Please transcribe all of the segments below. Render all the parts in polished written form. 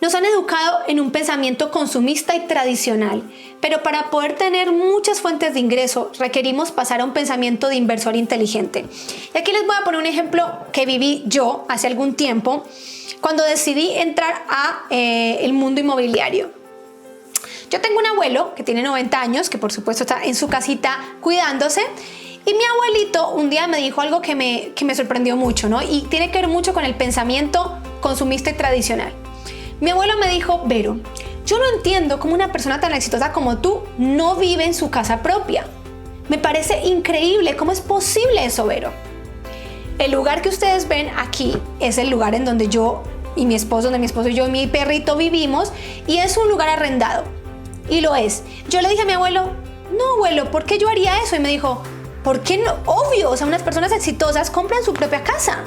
Nos han educado en un pensamiento consumista y tradicional, pero para poder tener muchas fuentes de ingreso requerimos pasar a un pensamiento de inversor inteligente. Y aquí les voy a poner un ejemplo que viví yo hace algún tiempo cuando decidí entrar a el mundo inmobiliario. Yo tengo un abuelo que tiene 90 años, que por supuesto está en su casita cuidándose, y mi abuelito un día me dijo algo que me sorprendió mucho, ¿no? Y tiene que ver mucho con el pensamiento consumista y tradicional. Mi abuelo me dijo: Vero, yo no entiendo cómo una persona tan exitosa como tú no vive en su casa propia. Me parece increíble, ¿cómo es posible eso, Vero? El lugar que ustedes ven aquí es el lugar en donde yo y mi esposo, donde mi esposo y yo y mi perrito vivimos, y es un lugar arrendado. Y lo es. Yo le dije a mi abuelo: no, abuelo, ¿por qué yo haría eso? Y me dijo: ¿por qué no? Obvio, o sea, unas personas exitosas compran su propia casa.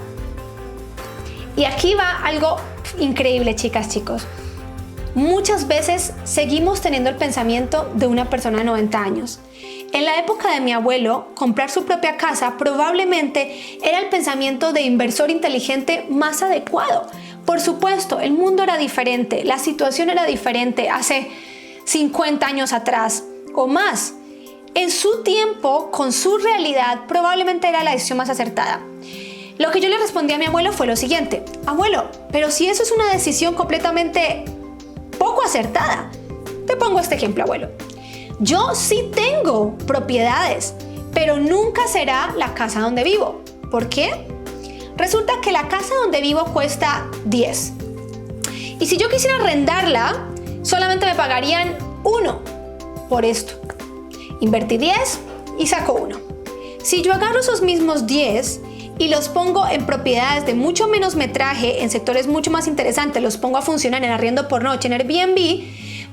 Y aquí va algo increíble, chicas, chicos. Muchas veces seguimos teniendo el pensamiento de una persona de 90 años. En la época de mi abuelo, comprar su propia casa probablemente era el pensamiento de inversor inteligente más adecuado. Por supuesto, el mundo era diferente, la situación era diferente hace 50 años atrás o más. En su tiempo, con su realidad, probablemente era la decisión más acertada. Lo que yo le respondí a mi abuelo fue lo siguiente: abuelo, pero si eso es una decisión completamente poco acertada. Te pongo este ejemplo, abuelo. Yo sí tengo propiedades, pero nunca será la casa donde vivo. ¿Por qué? Resulta que la casa donde vivo cuesta 10. Y si yo quisiera arrendarla, solamente me pagarían 1 por esto. Invertí 10 y saco 1. Si yo agarro esos mismos 10 y los pongo en propiedades de mucho menos metraje, en sectores mucho más interesantes, los pongo a funcionar en arriendo por noche, en Airbnb,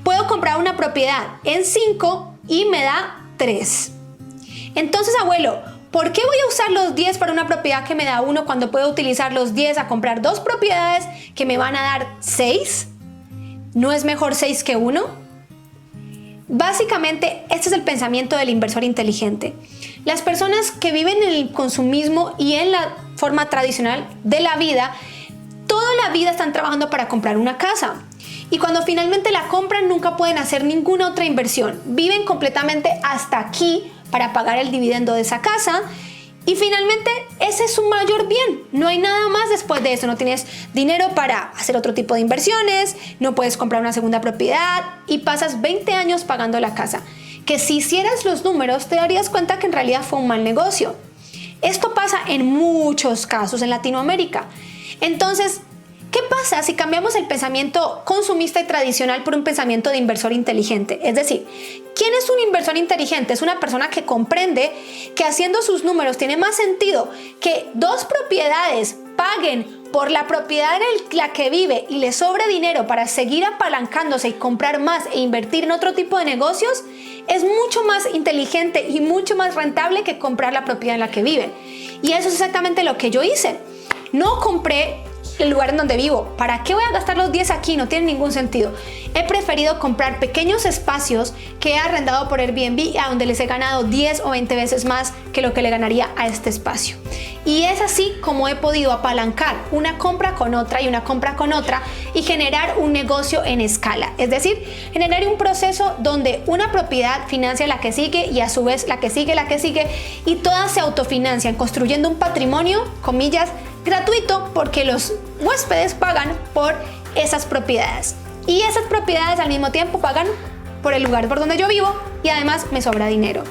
puedo comprar una propiedad en 5 y me da 3. Entonces, abuelo, ¿por qué voy a usar los 10 para una propiedad que me da 1 cuando puedo utilizar los 10 a comprar 2 propiedades que me van a dar 6? ¿No es mejor 6 que 1? Básicamente, este es el pensamiento del inversor inteligente. Las personas que viven en el consumismo y en la forma tradicional de la vida, toda la vida están trabajando para comprar una casa. Y cuando finalmente la compran, nunca pueden hacer ninguna otra inversión. Viven completamente hasta aquí para pagar el dividendo de esa casa. Y finalmente, ese es su mayor bien. No hay nada más después de eso. No tienes dinero para hacer otro tipo de inversiones, no puedes comprar una segunda propiedad y pasas 20 años pagando la casa. Que si hicieras los números, te darías cuenta que en realidad fue un mal negocio. Esto pasa en muchos casos en Latinoamérica. Entonces, ¿qué pasa si cambiamos el pensamiento consumista y tradicional por un pensamiento de inversor inteligente? Es decir, ¿quién es un inversor inteligente? Es una persona que comprende que haciendo sus números tiene más sentido que 2 propiedades paguen por la propiedad en la que vive y le sobre dinero para seguir apalancándose y comprar más e invertir en otro tipo de negocios. Es mucho más inteligente y mucho más rentable que comprar la propiedad en la que vive. Y eso es exactamente lo que yo hice. No compré el lugar en donde vivo. ¿Para qué voy a gastar los 10 aquí? No tiene ningún sentido. He preferido comprar pequeños espacios que he arrendado por Airbnb, a donde les he ganado 10 o 20 veces más que lo que le ganaría a este espacio. Y es así como he podido apalancar una compra con otra y una compra con otra y generar un negocio en escala. Es decir, generar un proceso donde una propiedad financia la que sigue y a su vez la que sigue y todas se autofinancian, construyendo un patrimonio, comillas, gratuito, porque los huéspedes pagan por esas propiedades y esas propiedades al mismo tiempo pagan por el lugar por donde yo vivo y además me sobra dinero.